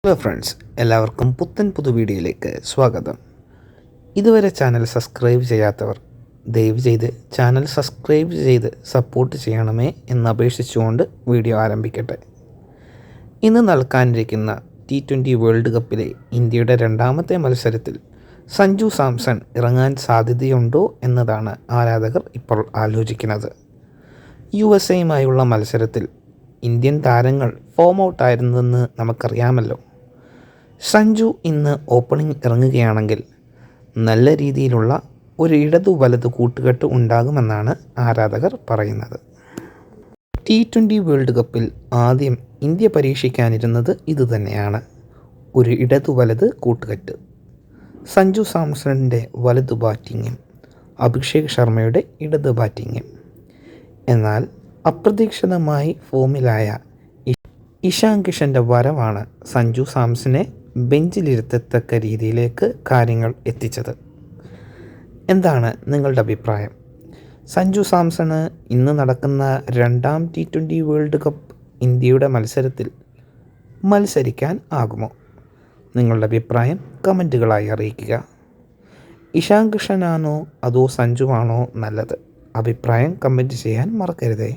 Hello friends, എല്ലാവർക്കും പുതു വീഡിയോയിലേക്ക് സ്വാഗതം. ഇതുവരെ ചാനൽ സബ്സ്ക്രൈബ് ചെയ്യാത്തവർ ദയവ് ചെയ്ത് ചാനൽ സബ്സ്ക്രൈബ് ചെയ്ത് സപ്പോർട്ട് ചെയ്യണമേ എന്ന് അപേക്ഷിച്ചുകൊണ്ട് വീഡിയോ ആരംഭിക്കട്ടെ. ഇന്ന് നടക്കാനിരിക്കുന്ന T20 വേൾഡ് കപ്പിലെ ഇന്ത്യയുടെ രണ്ടാമത്തെ മത്സരത്തിൽ സഞ്ജു സാംസൺ ഇറങ്ങാൻ സാധ്യതയുണ്ടോ എന്നതാണ് ആരാധകർ ഇപ്പോൾ ആലോചിക്കുന്നത്. USA മത്സരത്തിൽ ഇന്ത്യൻ താരങ്ങൾ ഫോം ഔട്ടായിരുന്നെന്ന് നമുക്കറിയാമല്ലോ. സഞ്ജു ഇന്ന് ഓപ്പണിംഗ് ഇറങ്ങുകയാണെങ്കിൽ നല്ല രീതിയിലുള്ള ഒരു ഇടതു വലതു കൂട്ടുകെട്ട് ഉണ്ടാകുമെന്നാണ് ആരാധകർ പറയുന്നത്. T20 വേൾഡ് കപ്പിൽ ആദ്യം ഇന്ത്യ പരീക്ഷിക്കാനിരുന്നത് ഇതുതന്നെയാണ്, ഒരു ഇടതു വലത് കൂട്ടുകെട്ട്. സഞ്ജു സാംസണിൻ്റെ വലതു ബാറ്റിങ്ങും അഭിഷേക് ശർമ്മയുടെ ഇടത് ബാറ്റിങ്ങും. എന്നാൽ അപ്രതീക്ഷിതമായി ഫോമിലായ ഇഷാൻ കിഷൻ്റെ വരവാണ് സഞ്ജു സാംസനെ ബെഞ്ചിലിരുത്തത്തക്ക രീതിയിലേക്ക് കാര്യങ്ങൾ എത്തിച്ചത്. എന്താണ് നിങ്ങളുടെ അഭിപ്രായം? സഞ്ജു സാംസണ് ഇന്ന് നടക്കുന്ന രണ്ടാം T20 വേൾഡ് കപ്പ് ഇന്ത്യയുടെ മത്സരത്തിൽ മത്സരിക്കാൻ ആകുമോ? നിങ്ങളുടെ അഭിപ്രായം കമൻറ്റുകളായി അറിയിക്കുക. ഇഷാൻ കിഷനാണോ അതോ സഞ്ജുവാണോ നല്ലത്? അഭിപ്രായം കമൻറ്റ് ചെയ്യാൻ മറക്കരുതേ.